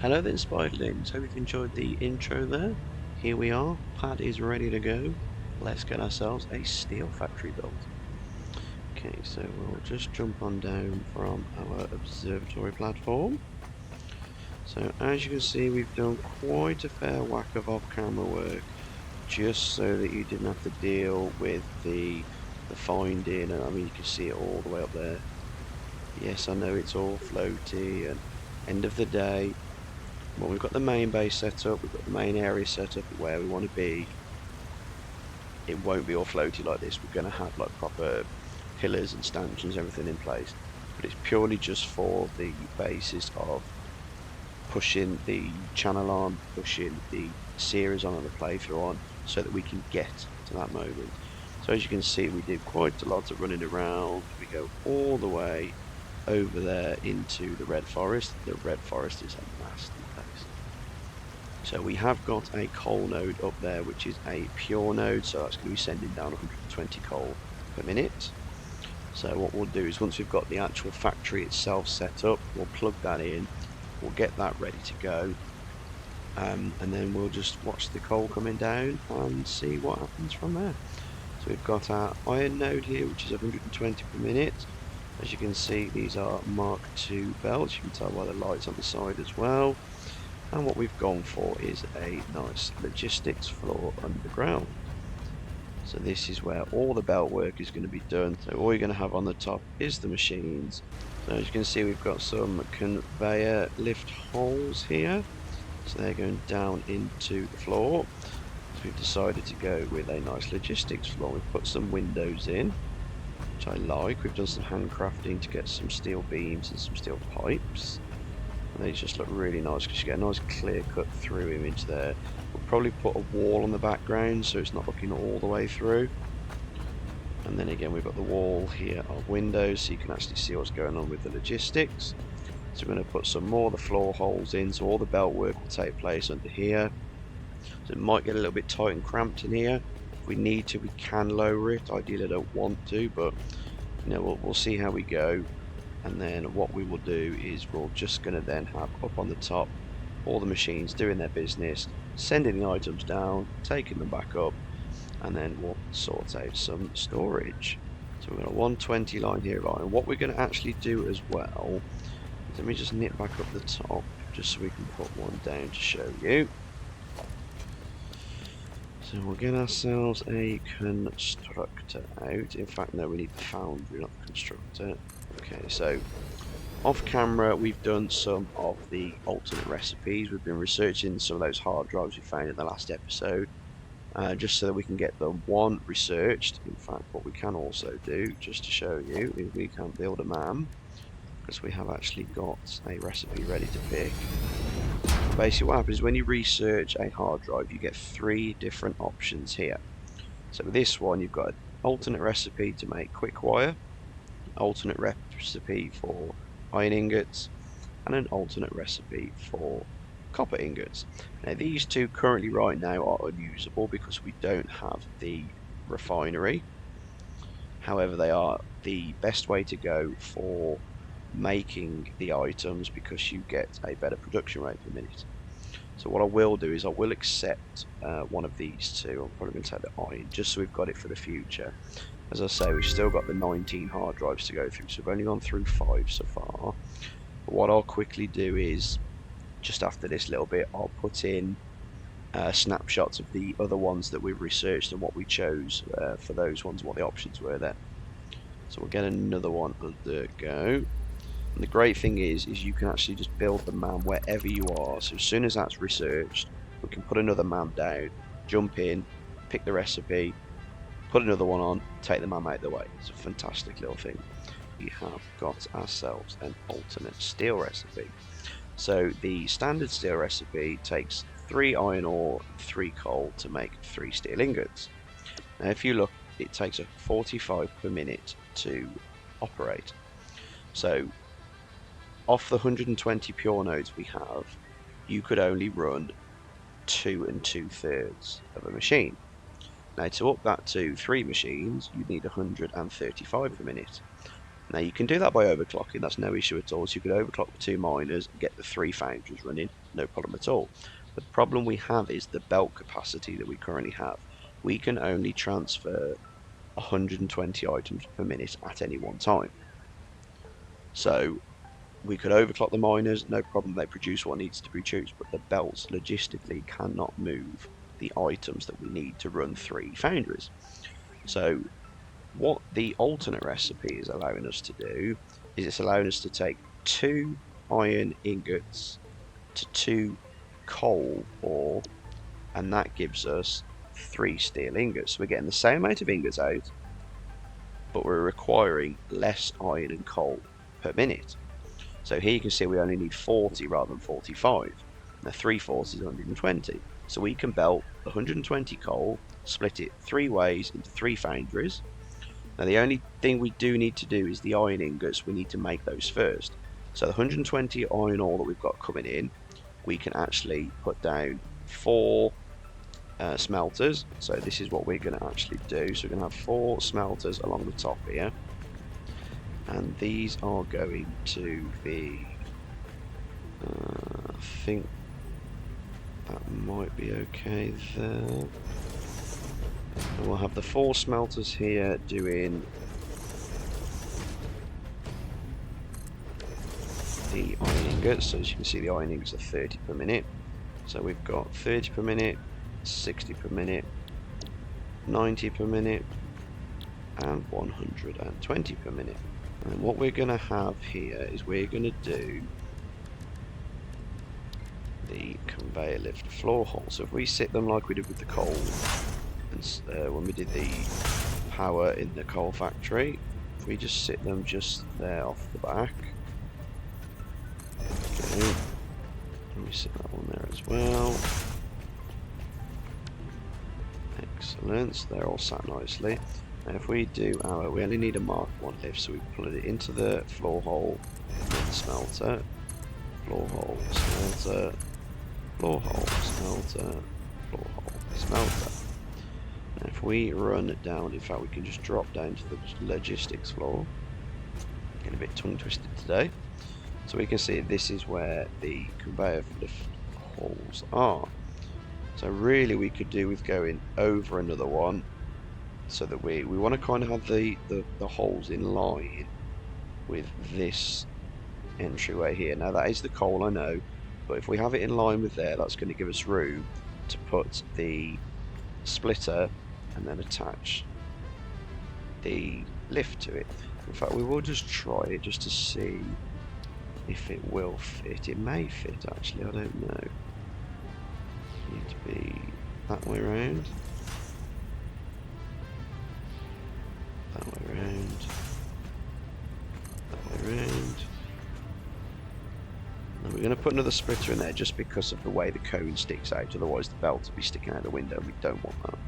Hello there, Spiderlings. Hope you've enjoyed the intro there. Here we are, pad is ready to go. Let's get ourselves a steel factory built. Okay, so we'll just jump on down from our observatory platform. So as you can see, we've done quite a fair whack of off-camera work, just so that you didn't have to deal with the finding, and I mean you can see it all the way up there. Yes, I know it's all floaty, and end of the day, well, we've got the main base set up, we've got the main area set up where we want to be. It won't be all floaty like this. We're going to have like proper pillars and stanchions, everything in place. But it's purely just for the basis of pushing the channel on, pushing the series on and the playthrough on, so that we can get to that moment. So as you can see, we do quite a lot of running around. We go all the way over there into the Red Forest. The Red Forest is a nasty place. So we have got a coal node up there, which is a pure node, so that's going to be sending down 120 coal per minute. So what we'll do is once we've got the actual factory itself set up, we'll plug that in, we'll get that ready to go, and then we'll just watch the coal coming down and see what happens from there. So we've got our iron node here, which is 120 per minute. As you can see, these are Mark II belts. You can tell by the lights on the side as well. And what we've gone for is a nice logistics floor underground. So this is where all the belt work is going to be done. So all you're going to have on the top is the machines. So as you can see, we've got some conveyor lift holes here. So they're going down into the floor. So we've decided to go with a nice logistics floor. We've put some windows in, which I like. We've done some handcrafting to get some steel beams and some steel pipes. And they just look really nice because you get a nice clear cut through image there. We'll probably put a wall on the background so it's not looking all the way through. And then again, we've got the wall here of windows so you can actually see what's going on with the logistics. So we're going to put some more of the floor holes in, so all the belt work will take place under here. So it might get a little bit tight and cramped in here. If we need to, we can lower it. Ideally, I don't want to, but you know, we'll see how we go. And then what we will do is we're just going to then have up on the top all the machines doing their business, sending the items down, taking them back up, and then we'll sort out some storage. So we've got a 120 line here, right? And what we're going to actually do as well is, let me just nip back up the top just so we can put one down to show you. So we'll get ourselves a constructor out. In fact, no, we need the foundry, not the constructor. Okay, so off camera, we've done some of the alternate recipes. We've been researching some of those hard drives we found in the last episode, just so that we can get them, one, researched. In fact, what we can also do, just to show you, is we can build a MAM, because we have actually got a recipe ready to pick. Basically what happens is when you research a hard drive, you get 3 different options here. So with this one, you've got an alternate recipe to make quick wire, alternate recipe for iron ingots, and an alternate recipe for copper ingots. Now these two currently right now are unusable because we don't have the refinery. However, they are the best way to go for making the items because you get a better production rate per minute. So what I will do is I will accept one of these two. I'm probably going to take the iron just so we've got it for the future. As I say, we've still got the 19 hard drives to go through, so we've only gone through 5 so far. But what I'll quickly do is, just after this little bit, I'll put in snapshots of the other ones that we've researched and what we chose for those ones, what the options were there. So we'll get another one undergo. And the great thing is you can actually just build the MAM wherever you are. So as soon as that's researched, we can put another MAM down, jump in, pick the recipe, put another one on, take the MAM out of the way. It's a fantastic little thing. We have got ourselves an alternate steel recipe. So the standard steel recipe takes 3 iron ore, 3 coal to make 3 steel ingots. Now if you look, it takes a 45 per minute to operate. So off the 120 pure nodes we have, you could only run 2 2/3 of a machine. Now to up that to 3 machines, you need 135 per minute. Now you can do that by overclocking, that's no issue at all. So you could overclock the 2 miners and get the 3 foundries running, no problem at all. But the problem we have is the belt capacity that we currently have. We can only transfer 120 items per minute at any one time. So we could overclock the miners, no problem, they produce what needs to be produced, but the belts logistically cannot move the items that we need to run 3 foundries. So what the alternate recipe is allowing us to do is it's allowing us to take 2 iron ingots to 2 coal ore, and that gives us 3 steel ingots. So we're getting the same amount of ingots out, but we're requiring less iron and coal per minute. So here you can see we only need 40 rather than 45. Now 3 40 is 120. So we can belt 120 coal, split it 3 ways into 3 foundries. Now the only thing we do need to do is the iron ingots, we need to make those first. So the 120 iron ore that we've got coming in, we can actually put down 4 smelters. So this is what we're going to actually do. So we're going to have 4 smelters along the top here. And these are going to be, I think that might be okay there. And we'll have the 4 smelters here doing the iron ingots. So as you can see, the iron ingots are 30 per minute. So we've got 30 per minute, 60 per minute, 90 per minute, and 120 per minute. And what we're going to have here is we're going to do the conveyor lift floor hole. So if we sit them like we did with the coal, and when we did the power in the coal factory, if we just sit them just there off the back. Okay, let me sit that one there as well. Excellent, so they're all sat nicely. And if we do our, we only need a Mark 1 lift, so we put it into the floor hole, then smelter, floor hole, smelter, floor hole, smelter, floor hole, smelter. And if we run it down, in fact we can just drop down to the logistics floor. Getting a bit tongue twisted today. So we can see this is where the conveyor lift holes are. So really we could do with going over another one, so that we want to kind of have the holes in line with this entryway here. Now that is the coal, I know, but if we have it in line with there, that's going to give us room to put the splitter and then attach the lift to it. In fact, we will just try it just to see if it will fit. It may fit actually, I don't know. Need to be that way around. That way around. That way around. And we're going to put another splitter in there just because of the way the cone sticks out, otherwise the belt will be sticking out the window and we don't want that.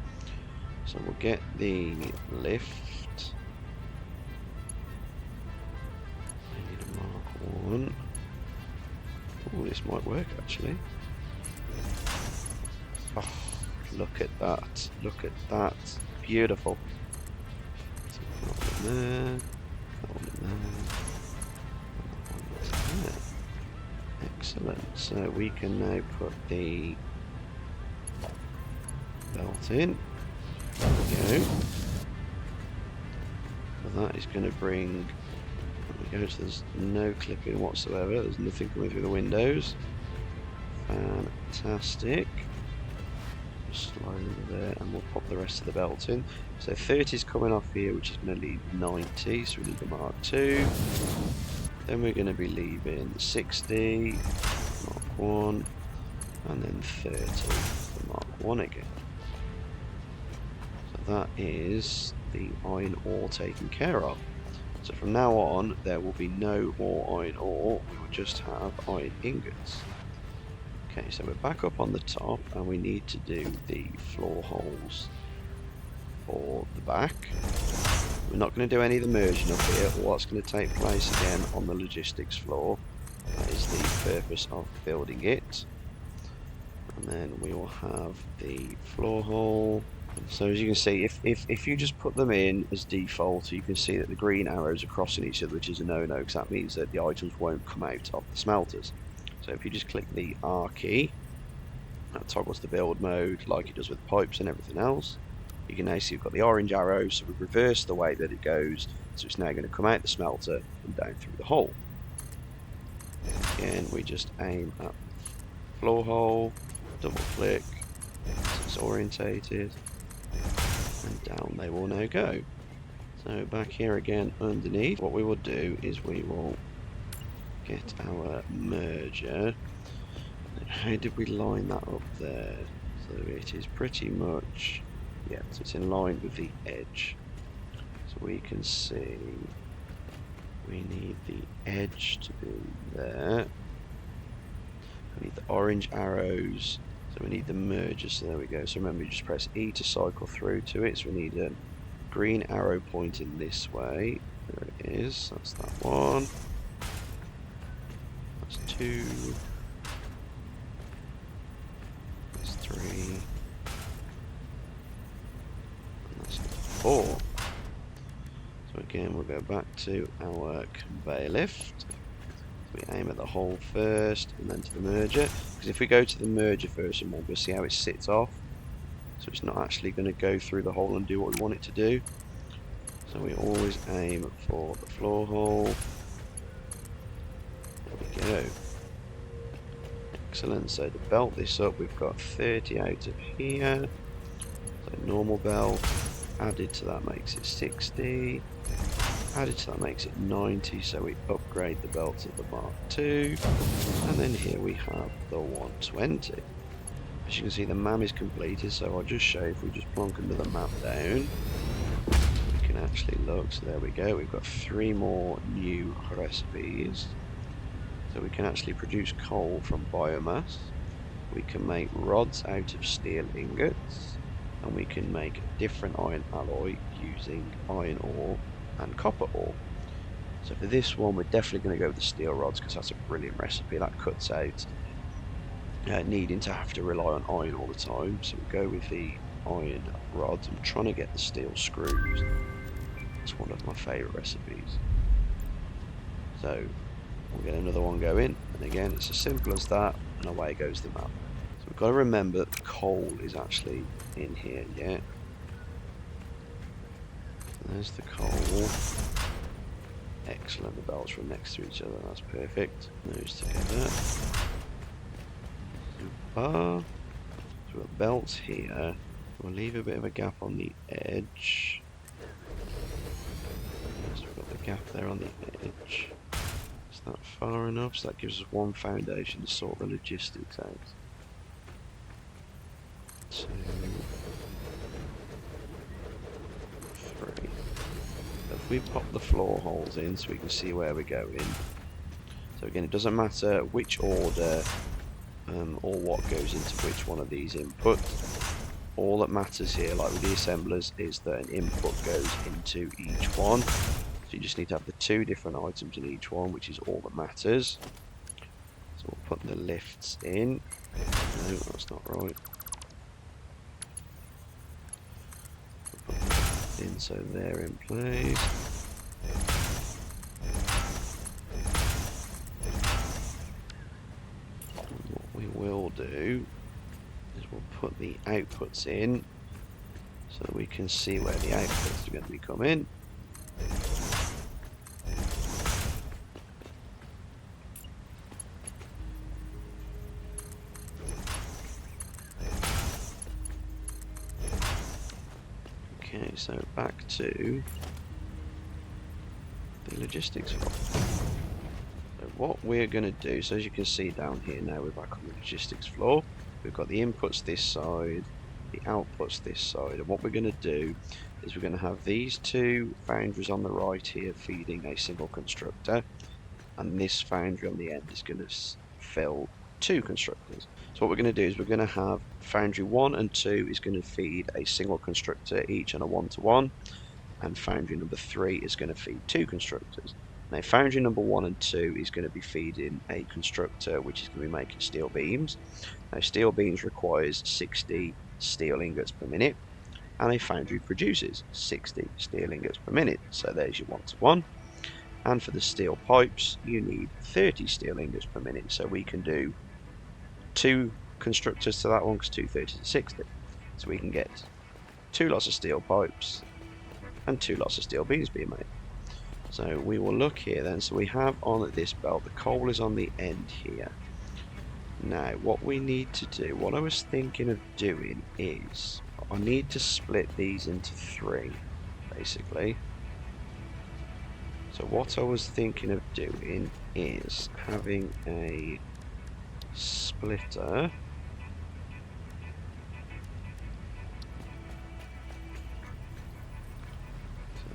So we'll get the lift. I need a Mark 1. Oh, this might work actually. Oh, look at that. Look at that. Beautiful. So that one there. That one there. And that one there. Excellent. So we can now put the belt in. There we go. So that is going to bring. There we go. So there's no clipping whatsoever. There's nothing coming through the windows. Fantastic. Just slide over there, and we'll pop the rest of the belt in. So 30 is coming off here, which is going to leave 90. So we need the Mark 2. Then we're going to be leaving 60, Mark 1, and then 30 for Mark 1 again. So that is the iron ore taken care of. So from now on, there will be no more iron ore, we will just have iron ingots. Okay, so we're back up on the top, and we need to do the floor holes for the back. We're not going to do any of the merging up here. What's going to take place again on the logistics floor, that is the purpose of building it. And then we will have the floor hole, and So as you can see, if you just put them in as default, you can see that the green arrows are crossing each other, which is a no-no, because that means that the items won't come out of the smelters. So if you just click the R key, that toggles the build mode like it does with pipes and everything else. You can now see we've got the orange arrow, so we've reversed the way that it goes, so it's now going to come out the smelter and down through the hole. Again, we just aim at the floor hole, double click, so it's orientated, and down they will now go. So back here again underneath, what we will do is we will get our merger. How did we line that up there? So it is pretty much, yeah, so it's in line with the edge. So we can see we need the edge to be there. We need the orange arrows, so we need the merger, so there we go. So remember, you just press E to cycle through to it, so we need a green arrow pointing this way. There it is, that's that one. That's 2. That's 3. And that's 4. So again, we'll go back to our conveyor lift. We aim at the hole first and then to the merger, because if we go to the merger first, remember, see how it sits off, so it's not actually going to go through the hole and do what we want it to do. So we always aim for the floor hole. There we go. Excellent. So to belt this up, we've got 30 out of here. So normal belt, added to that makes it 60. Added to that makes it 90, so we upgrade the belt to the Mark II, and then here we have the 120. As you can see, the MAM is completed, so I'll just show if we just plonk another map down, we can actually look. So there we go, we've got 3 more new recipes. So we can actually produce coal from biomass, we can make rods out of steel ingots, and we can make different iron alloy using iron ore and copper ore. So for this one, we're definitely going to go with the steel rods, because that's a brilliant recipe. That cuts out needing to have to rely on iron all the time. So we go with the iron rods. I'm trying to get the steel screws. It's one of my favourite recipes. So we'll get another one going, and again, it's as simple as that, and away goes the map. So we've got to remember that the coal is actually in here, yeah. There's the coal. Excellent, the belts run next to each other, that's perfect. Those together. Super. So we've got belts here. We'll leave a bit of a gap on the edge. So we've got the gap there on the edge. Is that far enough? So that gives us one foundation to sort the logistics out. 2, 3. If we pop the floor holes in so we can see where we're going. So again, it doesn't matter which order or what goes into which one of these inputs. All that matters here, like with the assemblers, is that an input goes into each one. So you just need to have the 2 different items in each one, which is all that matters. So we'll put the lifts in. No, that's not right. In, so they're in place. And what we will do is we'll put the outputs in so that we can see where the outputs are going to be coming. Okay, so back to the logistics floor. So what we're going to do, so as you can see down here now, we're back on the logistics floor. We've got the inputs this side, the outputs this side, and what we're going to do is we're going to have these 2 foundries on the right here feeding a single constructor, and this foundry on the end is going to fill 2 constructors. So what we're going to do is we're going to have foundry 1 and 2 is going to feed a single constructor each on a 1-to-1, and foundry number 3 is going to feed 2 constructors. Now foundry number 1 and 2 is going to be feeding a constructor which is going to be making steel beams. Now steel beams requires 60 steel ingots per minute, and a foundry produces 60 steel ingots per minute. So there's your 1-to-1. And for the steel pipes, you need 30 steel ingots per minute. So we can do 2 constructors to that one, because 2 30s is 60. So we can get 2 lots of steel pipes and 2 lots of steel beams being made. So we will look here then. So we have on this belt, the coal is on the end here. Now what we need to do, what I was thinking of doing is, I need to split these into 3 basically. So what I was thinking of doing is having a splitter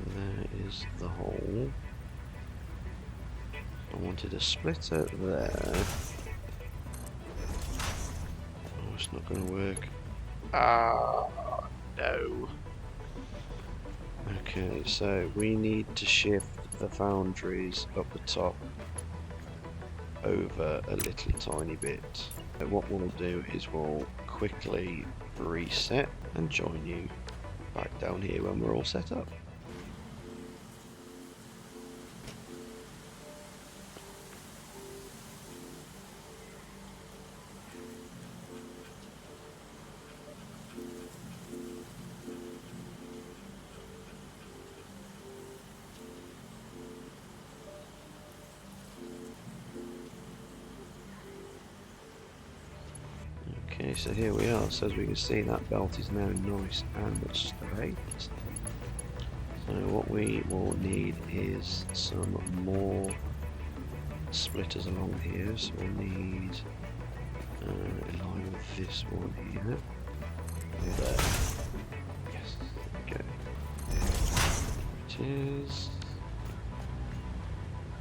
there is the hole. I wanted a splitter there. Oh, it's not going to work. Ah, no. Okay, so we need to shift the foundries up the top over a little tiny bit. So what we'll do is we'll quickly reset and join you back down here when we're all set up. Okay, so here we are. So as we can see, that belt is now nice and straight. So what we will need is some more splitters along here. So we'll need in line with this one here. And there. Yes, there we go. It is.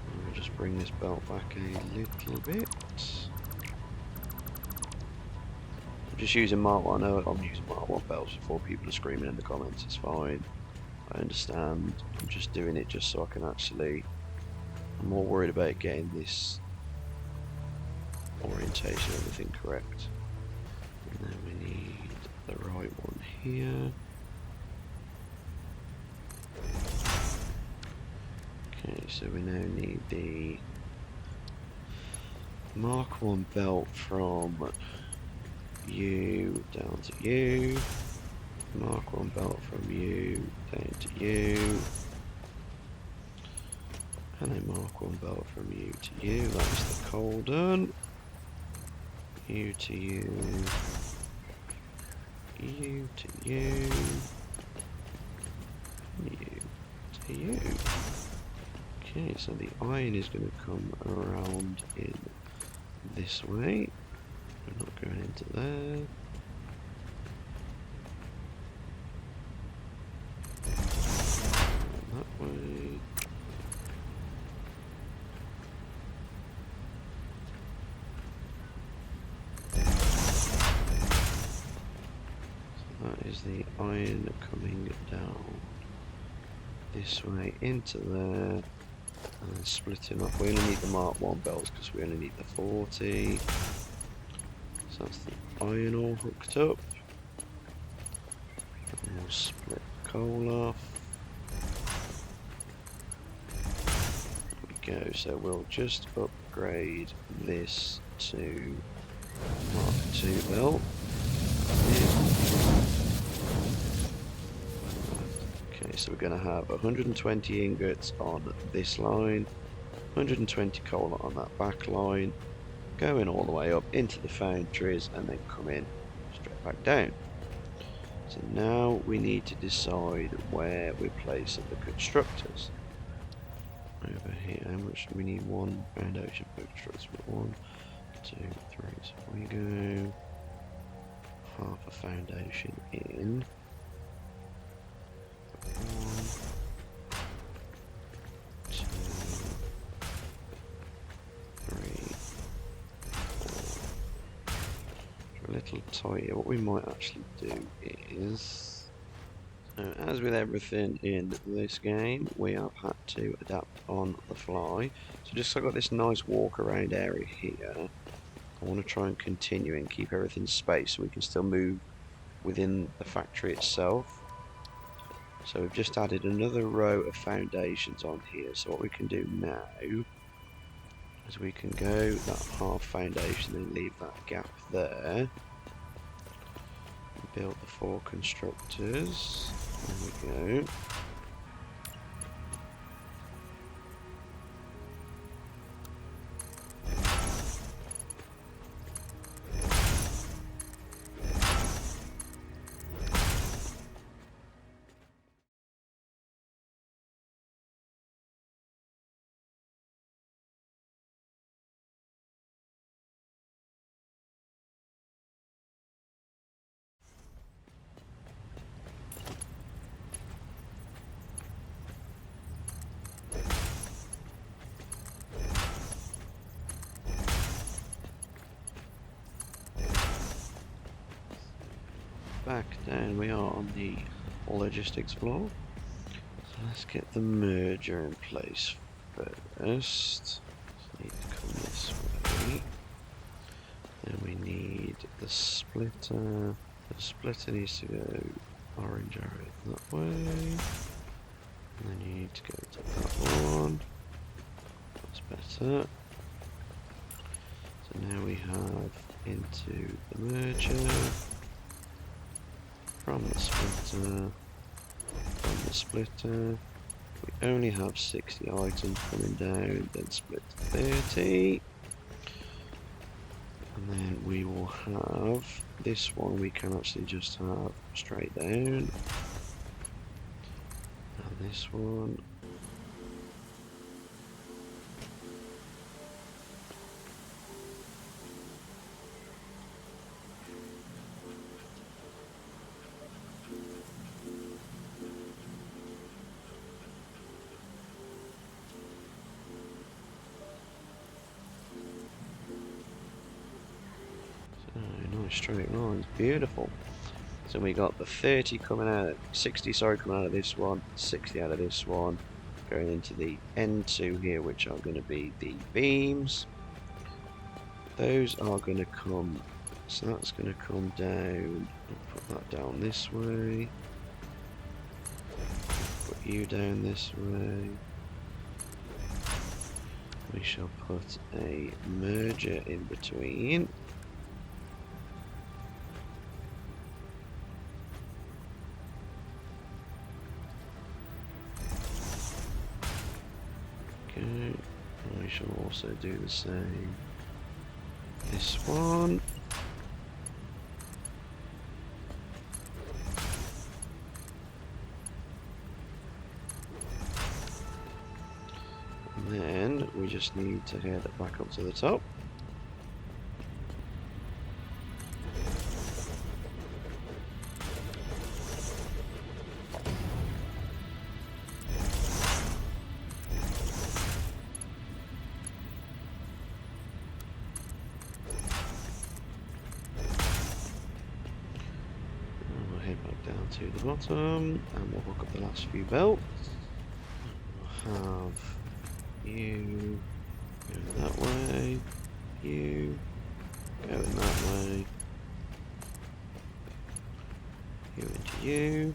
And we'll just bring this belt back a little bit. Just using Mark 1. I know I'm using Mark 1 belts before people are screaming in the comments. It's fine. I understand. I'm just doing it just so I can actually. I'm more worried about getting this orientation, everything correct. And then we need the right one here. Okay, so we now need the Mark 1 belt from you down to you, Mark 1 belt from you down to you, and a Mark 1 belt from you to you. That's the coal done. You to you, you to you, you to you. Okay, so the iron is going to come around in this way. We're not going into there. That way. So that is the iron coming down this way into there. And then splitting up. We only need the Mark 1 belts because we only need the 40. So that's the iron all hooked up. And we'll split the coal off. There we go. So we'll just upgrade this to Mark 2 belt. Okay, so we're going to have 120 ingots on this line, 120 coal on that back line, going all the way up into the foundries and then come in straight back down. So now we need to decide where we're placing the constructors. Over here, how much do we need? 1 foundation per constructor. 1, 2, 3. So we go half a foundation in. 1, 2, 3, 4. A little tighter. What we might actually do is, as with everything in this game, we have had to adapt on the fly. So just so I've got this nice walk around area here, I want to try and continue and keep everything spaced so we can still move within the factory itself. So we've just added another row of foundations on here. So what we can do now is we can go that half foundation and leave that gap there. Build the 4 constructors. There we go. Back down we are on the logistics floor. So let's get the merger in place first. Need to come this way. Then we need the splitter. The splitter needs to go orange arrow that way. And then you need to go to that one. That's better. So now we have into the merger. From the splitter, we only have 60 items coming down, then split to 30. And then we will have this one, we can actually just have straight down. And this one. Straight lines, beautiful. So we got the 30 coming out, 60 sorry, coming out of this one, 60 out of this one, going into the end 2 here, which are going to be the beams. Those are going to come, so that's going to come down, I'll put that down this way, put you down this way. We shall put a merger in between. We shall also do the same. This one. And then we just need to head it back up to the top. To the bottom, and we'll hook up the last few belts. We'll have you going that way, you going that way, you into you.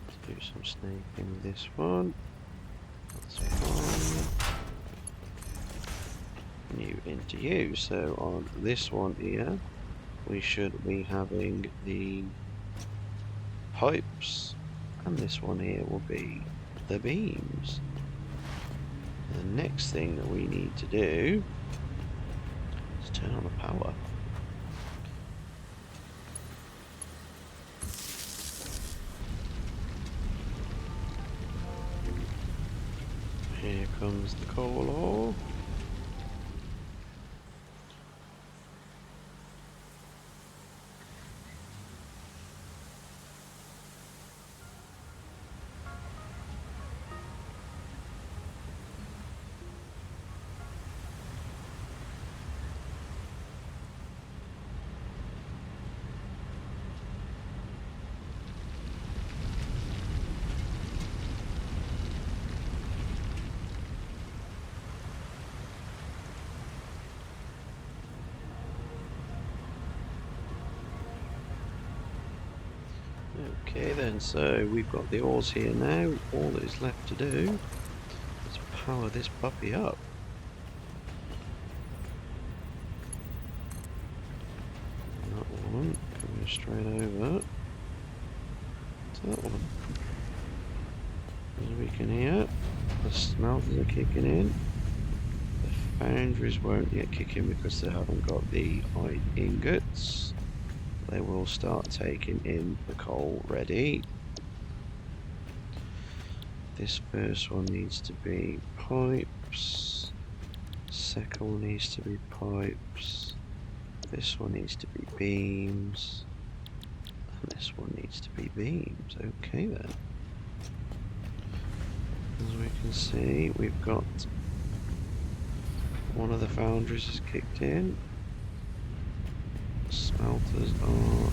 Let's do some snaking with this one. That's fine. You into you. So on this one here we should be having the pipes, and this one here will be the beams. The next thing that we need to do is turn on the power. Here comes the coal ore. Okay then, so we've got the ores here now. All that is left to do is power this puppy up. That one coming straight over to that one. As we can hear, the smelters are kicking in. The foundries won't yet kick in because they haven't got the iron ingots. They will start taking in the coal ready. This first one needs to be pipes. Second one needs to be pipes. This one needs to be beams. And this one needs to be beams. Okay then. As we can see, we've got one of the foundries has kicked in. Smelters are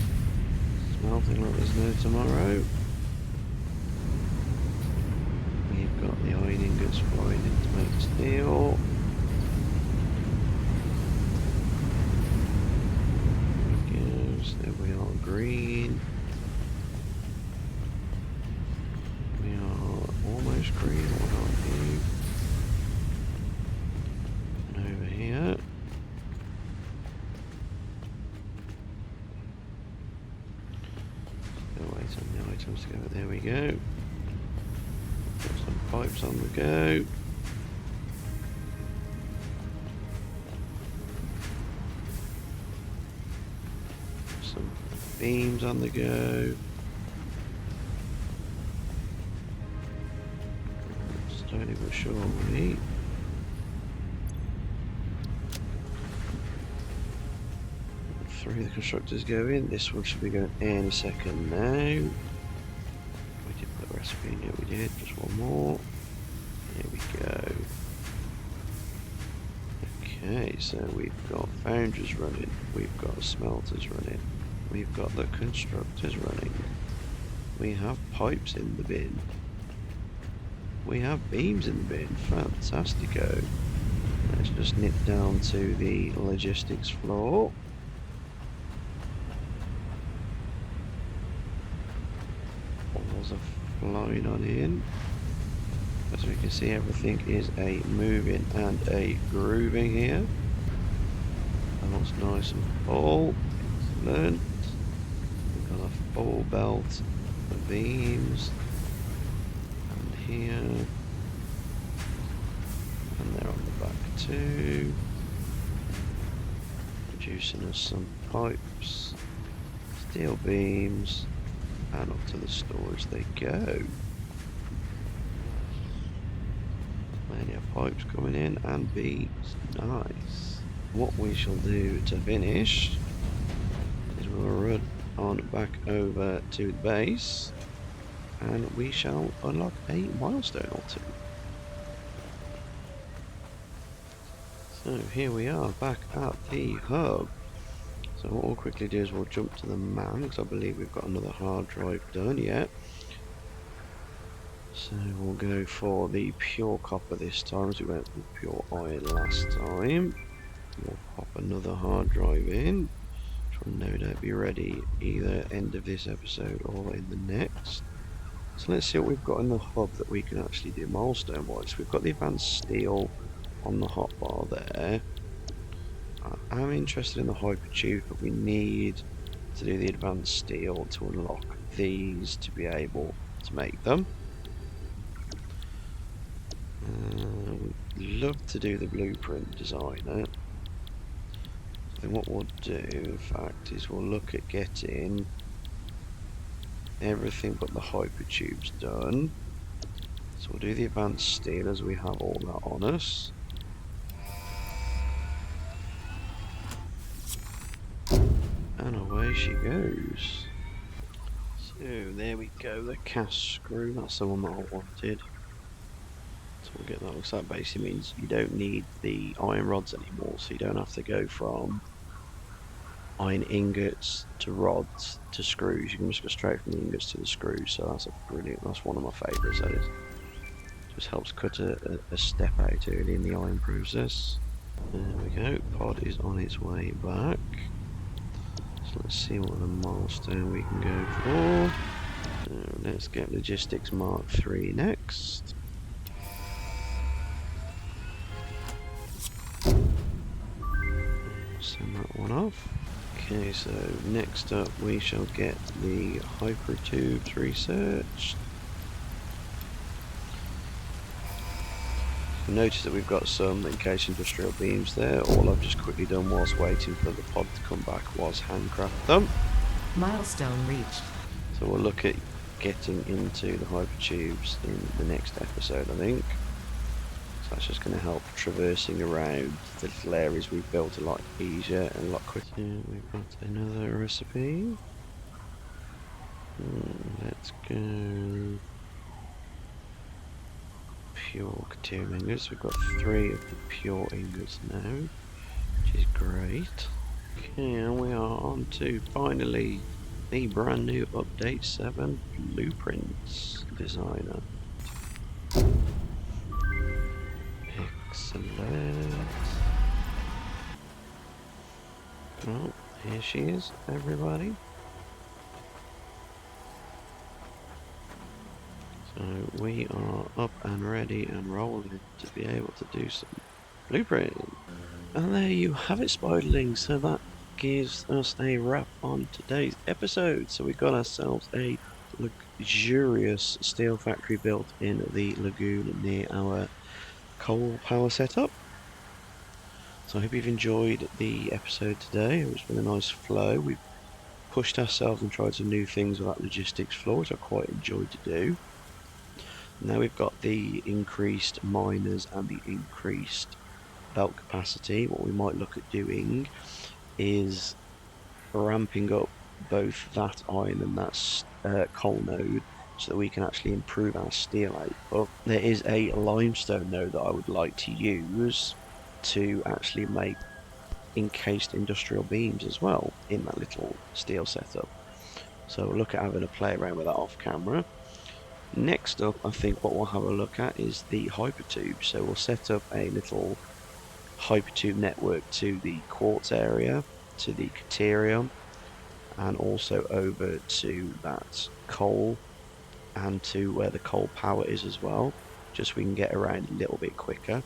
smelting like there's no tomorrow. We've got the iron ingots flying in to make steel. There we go, so there we are green. We are almost green, what are you? And over here. Wait on the items to go. There we go. Got some pipes on the go. Some beams on the go. Slowly but surely. Three of the constructors go in. This one should be going any second now. We did put a recipe in. Yeah, we did. Just one more. There we go. Okay, so we've got foundries running. We've got smelters running. We've got the constructors running. We have pipes in the bin. We have beams in the bin. Fantastico. Let's just nip down to the logistics floor. Are flying on in. As we can see, everything is a moving and a grooving here. That looks nice and full. Excellent. We've got a full belt of beams. And here. And they're on the back too. Producing us some pipes. Steel beams. And up to the storage they go. Plenty of pipes coming in and beams. Nice. What we shall do to finish is we'll run on back over to the base and we shall unlock a milestone or two. So here we are back at the hub. So what we'll quickly do is we'll jump to the man, because I believe we've got another hard drive done yet. So we'll go for the pure copper this time, as we went with pure iron last time. We'll pop another hard drive in, which will no doubt be ready either end of this episode or in the next. So let's see what we've got in the hub that we can actually do milestone wise. We've got the advanced steel on the hotbar there. I'm interested in the Hypertubes, but we need to do the advanced steel to unlock these to be able to make them. We'd love to do the blueprint designer. Then what we'll do, in fact, is we'll look at getting everything but the Hypertubes done. So we'll do the advanced steel as we have all that on us. And away she goes. So there we go, the cast screw, that's the one that I wanted. So we'll get that. Looks like basically means you don't need the iron rods anymore, so you don't have to go from iron ingots to rods to screws. You can just go straight from the ingots to the screws. So that's a brilliant, that's one of my favourites. That is. Just helps cut a step out early in the iron process. There we go, pod is on its way back. So let's see what the milestone we can go for. let's get Logistics Mark III next. Send that one off. Okay, so next up we shall get the Hypertubes researched. Notice that we've got some encased industrial beams there. All I've just quickly done whilst waiting for the pod to come back was handcraft them. Milestone reached. So we'll look at getting into the Hypertubes in the next episode, I think. So that's just going to help traversing around the little areas we've built a lot easier and a lot quicker. We've got another recipe. Let's go pure Caterium ingots. We've got 3 of the pure ingots now, which is great. Okay, and we are on to finally the brand new Update 7 Blueprints Designer. Excellent. Well, here she is, everybody. So we are up and ready and rolling to be able to do some blueprint. And there you have it, Spiderlings. So that gives us a wrap on today's episode. So we got ourselves a luxurious steel factory built in the lagoon near our coal power setup. So I hope you've enjoyed the episode today. It's been a nice flow. We've pushed ourselves and tried some new things with that logistics floor, which I quite enjoyed to do. Now we've got the increased miners and the increased belt capacity. What we might look at doing is ramping up both that iron and that coal node so that we can actually improve our steel output. There is a limestone node that I would like to use to actually make encased industrial beams as well in that little steel setup. So we'll look at having a play around with that off camera. Next up, I think what we'll have a look at is the Hypertube. So we'll set up a little Hypertube network to the quartz area, to the Caterium, and also over to that coal and to where the coal power is as well, just so we can get around a little bit quicker.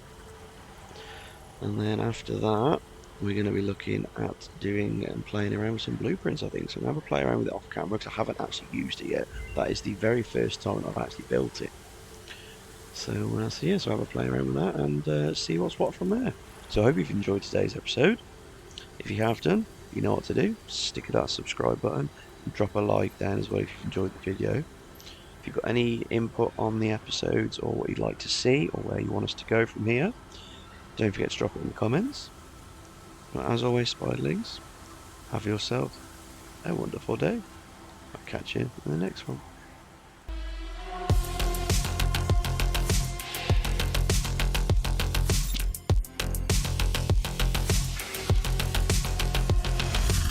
And then after that, we're going to be looking at doing and playing around with some blueprints, I think. So I'm going to have a play around with it off camera because I haven't actually used it yet. That is the very first time I've actually built it. So yeah, so I'll have a play around with that and see what's what from there. So I hope you've enjoyed today's episode. If you have done, you know what to do. Stick that subscribe button and drop a like down as well if you've enjoyed the video. If you've got any input on the episodes or what you'd like to see or where you want us to go from here, don't forget to drop it in the comments. But as always, Spiderlings, have yourself a wonderful day. I'll catch you in the next one.